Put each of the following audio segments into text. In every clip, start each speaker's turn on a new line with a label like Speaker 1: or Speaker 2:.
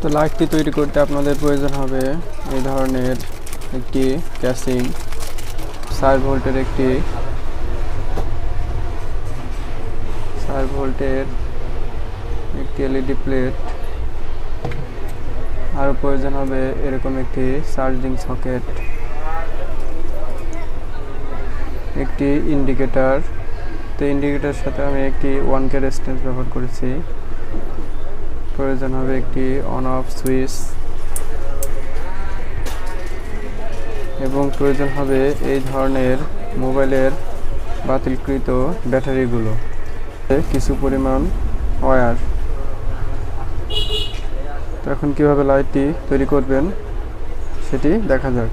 Speaker 1: তো লাইটটি তৈরি করতে আপনাদের প্রয়োজন হবে এই ধরনের একটি ক্যাসিং, 4 ভোল্টের একটি এলইডি প্লেট, আরও প্রয়োজন হবে এরকম একটি চার্জিং সকেট, একটি ইন্ডিকেটর। তো ইন্ডিকেটরের সাথে আমি একটি 1K রেজিস্ট্যান্স ব্যবহার করেছি। প্রয়োজন হবে একটি অন অফ সুইচ এবং প্রয়োজন হবে এই ধরনের মোবাইলের বাতিলকৃত ব্যাটারিগুলো, কিছু পরিমাণ ওয়্যার। তো এখন কীভাবে লাইটটি তৈরি করবেন সেটি দেখা যাক।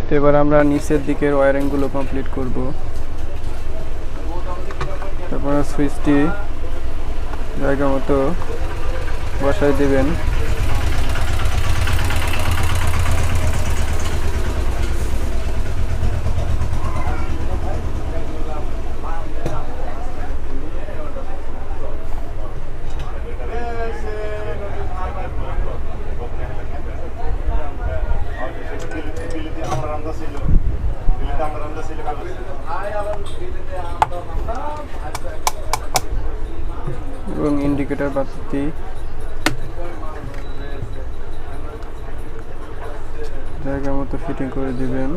Speaker 1: তো এবার আমরা নিচের দিকের ওয়্যারিংগুলো কমপ্লিট করব। তারপর সুইচটি জায়গা মতো বসায় দেবেন। ইন্ডিকেটর বাতিটি জায়গা মতো ফিটিং করে দিবেন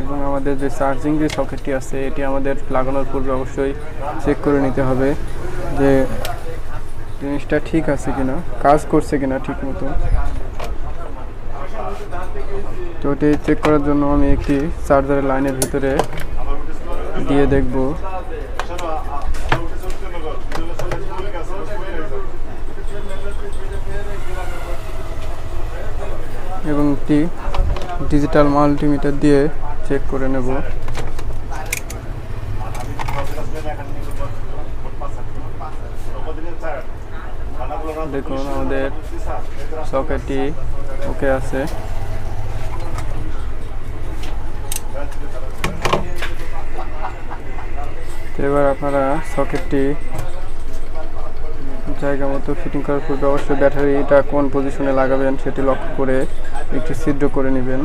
Speaker 1: এবং আমাদের যে চার্জিং যে সকেটটি আছে এটি আমাদের লাগানোর পূর্বে অবশ্যই চেক করে নিতে হবে যে জিনিসটা ঠিক আছে কিনা, কাজ করছে কিনা ঠিক মতো। তো এটি চেক করার জন্য আমি একটি চার্জারের লাইনের ভিতরে দিয়ে দেখব এবং একটি ডিজিটাল মাল্টিমিটার দিয়ে চেক করে নেব। দেখুন আমাদের সকেটটি ওকে আছে। এবার আপনারা সকেটটি জায়গা মতো ফিটিং করার পূর্বে অবশ্যই ব্যাটারিটা কোন পজিশনে লাগাবেন সেটি লক্ষ্য করে একটি ছিদ্র করে নেবেন।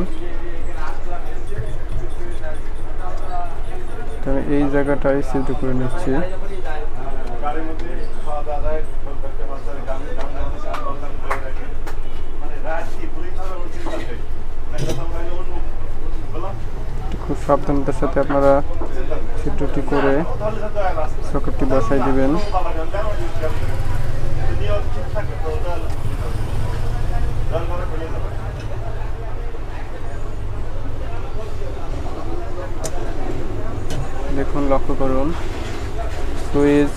Speaker 1: তো আমি এই জায়গাটায় ছিদ্র করে নিচ্ছি। খুব সাবধানতার সাথে আপনারা ছিদ্রটি করে সকেটটি বসাই দিবেন। দেখুন, লক্ষ্য করুন, সুইচ,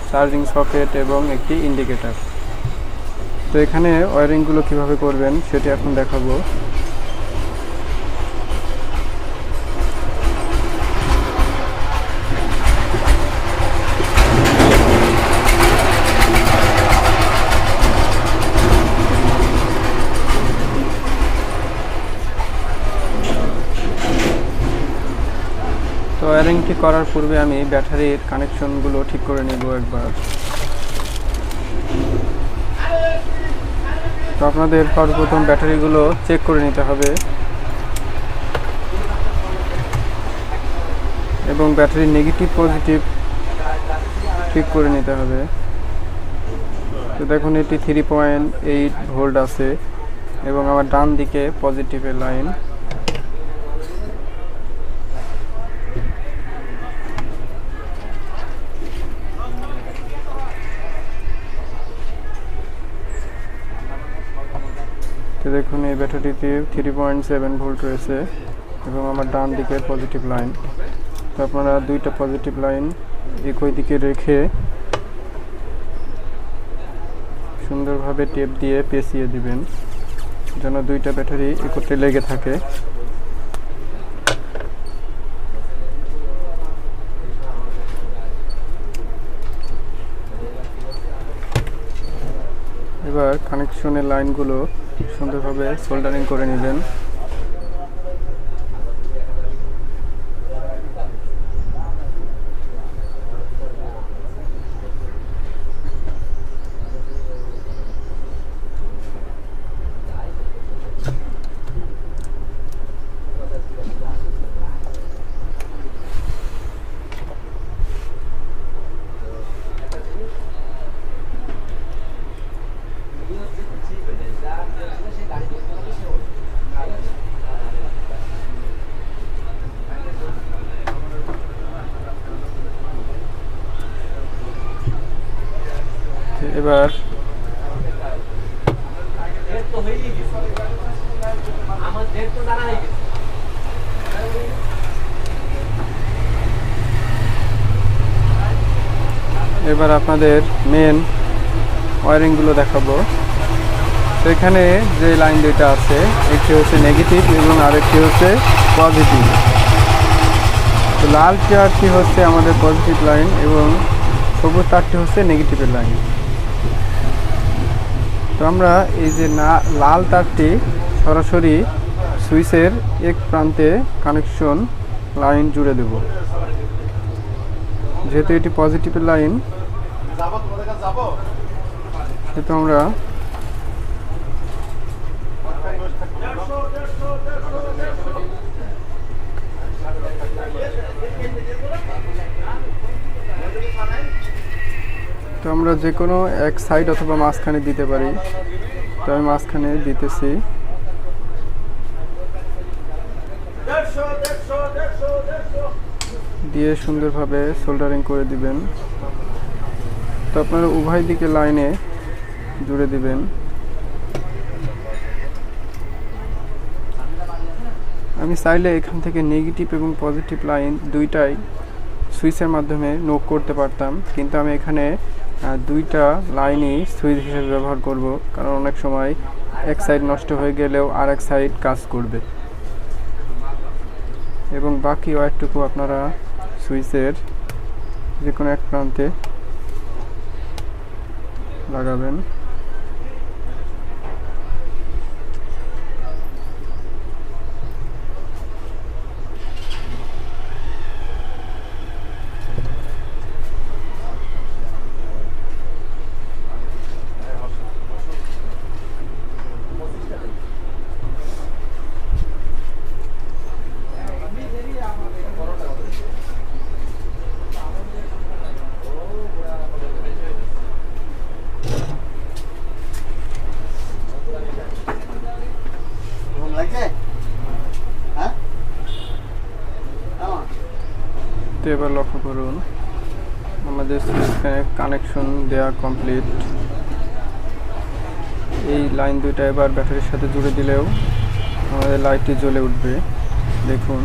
Speaker 1: চার্জিং সকেট এবং একটি ইন্ডিকেটর। তো এখানে ওয়্যারিংগুলো কিভাবে করবেন সেটি এখন দেখাবো। তো ওয়্যারিংটি করার পূর্বে আমি ব্যাটারির কানেকশনগুলো ঠিক করে নেব একবার। তো আপনাদের সর্বপ্রথম ব্যাটারিগুলো চেক করে নিতে হবে এবং ব্যাটারির নেগেটিভ পজিটিভ ঠিক করে নিতে হবে। তো দেখুন এটি 3.8 ভোল্ট আছে এবং আমার ডান দিকে পজিটিভের লাইন। তো দেখুন এই ব্যাটারিতে 3.7 ভোল্ট রয়েছে এবং আমার ডান দিকের পজিটিভ লাইন। তো আপনারা দুইটা পজিটিভ লাইন একই দিকে রেখে সুন্দরভাবে টেপ দিয়ে পেঁচিয়ে দিবেন যেন দুইটা ব্যাটারি একত্রে লেগে থাকে। এবার কানেকশনের লাইনগুলো সুন্দরভাবে সোল্ডারিং করে নেবেন। এবার আপনাদের মেন ওয়্যারিংগুলো দেখাবো। তো এখানে যে লাইন দুইটা আছে একটি হচ্ছে নেগেটিভ এবং আরেকটি হচ্ছে পজিটিভ। তো লাল তারটি হচ্ছে আমাদের পজিটিভ লাইন এবং সবুজ তারটি হচ্ছে নেগেটিভের লাইন। তো আমরা এই যে লাল তারটি সরাসরি সুইচের এক প্রান্তে কানেকশন লাইন জুড়ে দেব। যেহেতু এটি পজিটিভের লাইন সেহেতু আমরা তো আমরা যে কোনো এক সাইড অথবা মাঝখানে দিতে পারি। তো আমি মাঝখানে দিতেছি। দিয়ে সুন্দরভাবে সোল্ডারিং করে দিবেন। তো আপনারা উভয় দিকে লাইনে জুড়ে দিবেন। আমি চাইলে এখান থেকে নেগেটিভ এবং পজিটিভ লাইন দুইটাই সুইচের মাধ্যমে নোক করতে পারতাম, কিন্তু আমি এখানে দুইটা লাইনই সুইচ হিসেবে ব্যবহার করব, কারণ অনেক সময় এক সাইড নষ্ট হয়ে গেলেও আর এক সাইড কাজ করবে। এবং বাকি ওয়্যারটুকু আপনারা সুইচের যে কোনো এক প্রান্তে লাগাবেন। তো এবার লক্ষ্য করুন, আমাদের সুইচ কানেকশন দেওয়া কমপ্লিট। এই লাইন দুইটা এবার ব্যাটারির সাথে জুড়ে দিলেও আমাদের লাইটটি জ্বলে উঠবে। দেখুন,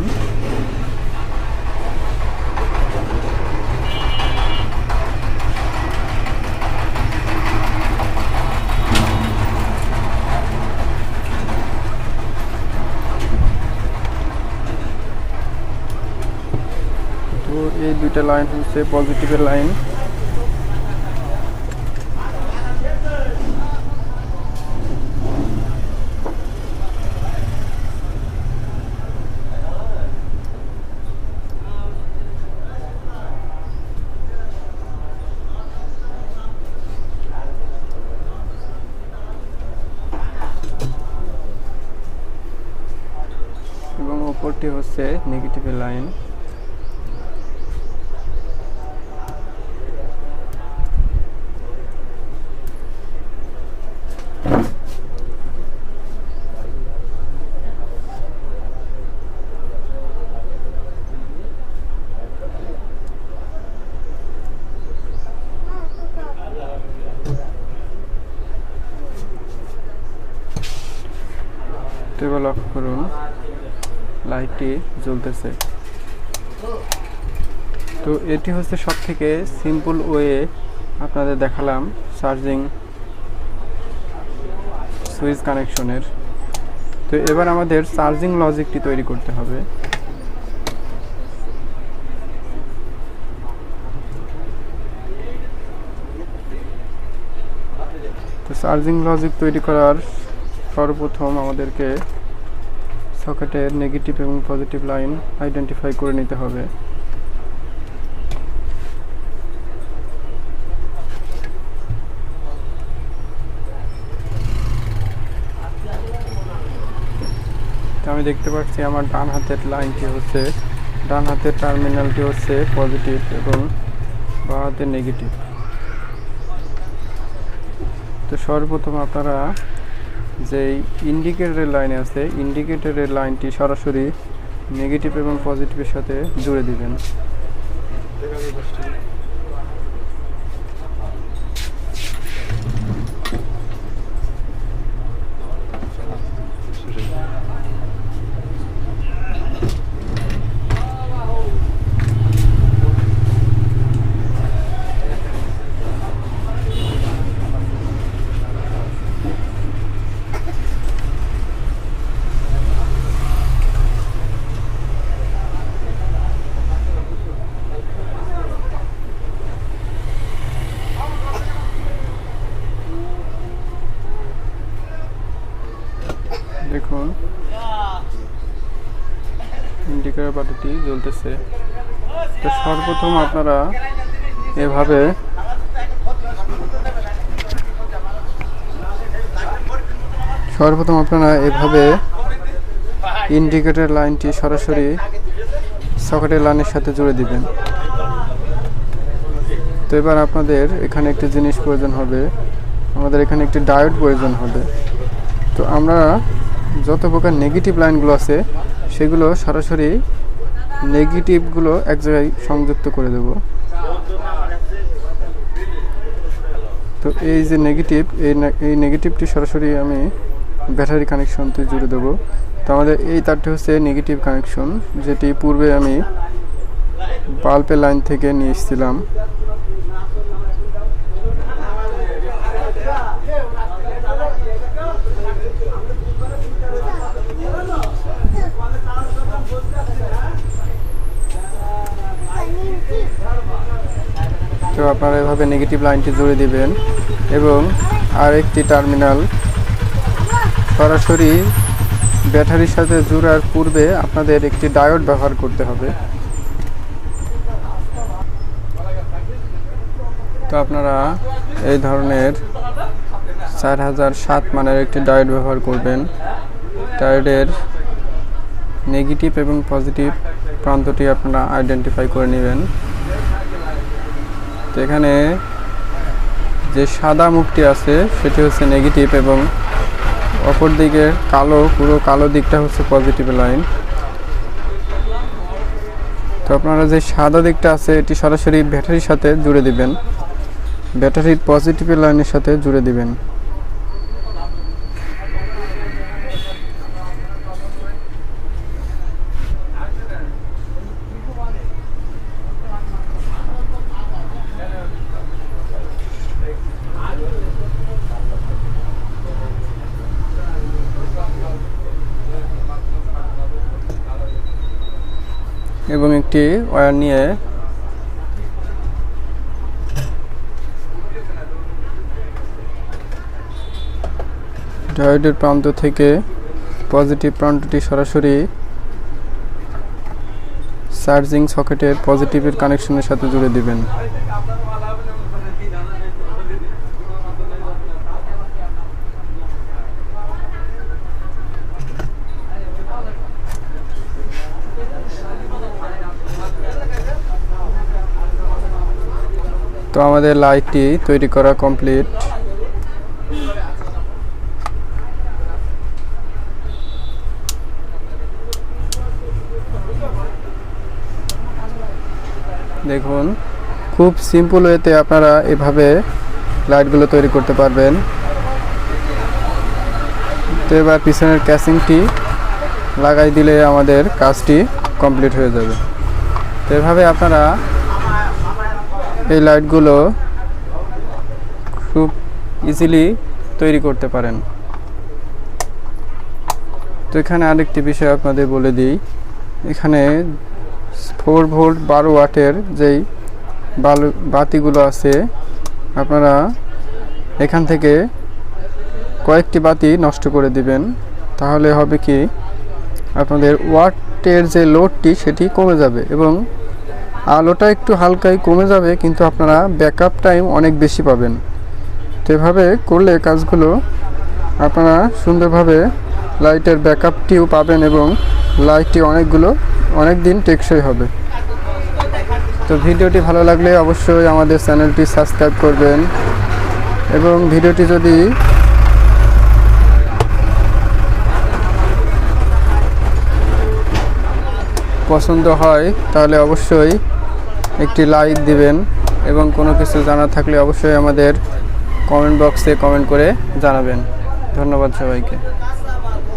Speaker 1: তো এই দুইটা লাইন হচ্ছে পজিটিভের লাইন। এবং উপরটি হচ্ছে নেগেটিভের লাইন। তো এবার লক্ষ্য করুন, লাইটটি জ্বলতেছে। তো এটি হচ্ছে সব থেকে সিম্পল ওয়ে আপনাদের দেখালাম চার্জিং সুইচ কানেকশনের। তো এবার আমাদের চার্জিং লজিকটি তৈরি করতে হবে। তো চার্জিং লজিক তৈরি করার সর্বপ্রথম আমাদেরকে সকেটের নেগেটিভ এবং পজিটিভ লাইন আইডেন্টিফাই করে নিতে হবে। তো আমি দেখতে পাচ্ছি আমার ডান হাতের লাইনটি হচ্ছে, ডান হাতের টার্মিনালটি হচ্ছে পজিটিভ এবং বাঁ হাতের নেগেটিভ। তো সর্বপ্রথম আপনারা যেই ইন্ডিকেটরের লাইন আছে, ইন্ডিকেটরের লাইনটি সরাসরি নেগেটিভ এবং পজিটিভের সাথে জুড়ে দিবেন। দেখুন, ইন্ডিকেটর বাতিটি জ্বলতেছে। তো সর্বপ্রথম আপনারা এভাবে ইন্ডিকেটর লাইনটি সরাসরি সকেটের লাইনের সাথে জুড়ে দিবেন। তো এবার আপনাদের এখানে একটি জিনিস প্রয়োজন হবে, আমাদের এখানে একটি ডায়োড প্রয়োজন হবে। তো আমরা যত প্রকার নেগেটিভ লাইনগুলো আছে সেগুলো সরাসরি নেগেটিভগুলো এক জায়গায় সংযুক্ত করে দেব। তো এই যে নেগেটিভ, এই নেগেটিভটি সরাসরি আমি ব্যাটারি কানেকশনতে জুড়ে দেবো। তো আমাদের এই তারটি হচ্ছে নেগেটিভ কানেকশন, যেটি পূর্বে আমি বাল্বের লাইন থেকে নিয়ে এসেছিলাম। তো আপনারা এভাবে নেগেটিভ লাইনটি জুড়ে দিবেন এবং আরেকটি টার্মিনাল সরাসরি ব্যাটারির সাথে জোড়ার পূর্বে আপনাদের একটি ডায়োড ব্যবহার করতে হবে। তো আপনারা এই ধরনের 4007 মানের একটি ডায়োড ব্যবহার করবেন। ডায়োডের নেগেটিভ এবং পজিটিভ প্রান্তটি আপনারা আইডেন্টিফাই করে নেবেন। তো এখানে যে সাদা মুখটি আছে সেটি হচ্ছে নেগেটিভ এবং অপর দিকের পুরো কালো দিকটা হচ্ছে পজিটিভ লাইন। তো আপনারা যে সাদা দিকটা আছে এটি সরাসরি ব্যাটারির সাথে জুড়ে দিবেন, ব্যাটারির পজিটিভ লাইনের সাথে জুড়ে দিবেন। এবং একটি ওয়্যার নিয়ে ডায়োডের প্রান্ত থেকে পজিটিভ প্রান্তটি সরাসরি চার্জিং সকেটের পজিটিভের কানেকশনের সাথে জুড়ে দিবেন। তো আমাদের লাইটটি তৈরি করা কমপ্লিট। দেখুন খুব সিম্পল ওয়েতে আপনারা এভাবে লাইটগুলো তৈরি করতে পারবেন। তো এবার পিছনের ক্যাসিংটি লাগাই দিলে আমাদের কাজটি কমপ্লিট হয়ে যাবে। তো এভাবে আপনারা এই লাইটগুলো খুব ইজিলি তৈরি করতে পারেন। তো এখানে আরেকটি বিষয় আপনাদের বলে দিই, এখানে 4 ভোল্ট 12 ওয়াটের যেই বাতিগুলো আছে আপনারা এখান থেকে কয়েকটি বাতি নষ্ট করে দিবেন। তাহলে হবে কি আপনাদের ওয়াটের যে লোডটি সেটি কমে যাবে এবং আলোটা একটু হালকাই কমে যাবে, কিন্তু আপনারা ব্যাকআপ টাইম অনেক বেশি পাবেন। তো এভাবে করলে কাজগুলো আপনারা সুন্দরভাবে লাইটের ব্যাকআপটিও পাবেন এবং লাইটটি অনেক দিন টেকসই হবে। তো ভিডিওটি ভালো লাগলে অবশ্যই আমাদের চ্যানেলটি সাবস্ক্রাইব করবেন এবং ভিডিওটি যদি পছন্দ হয় তাহলে অবশ্যই একটি লাইক দিবেন এবং কোনো কিছু জানা থাকলে অবশ্যই আমাদের কমেন্ট বক্সে কমেন্ট করে জানাবেন। ধন্যবাদ সবাইকে।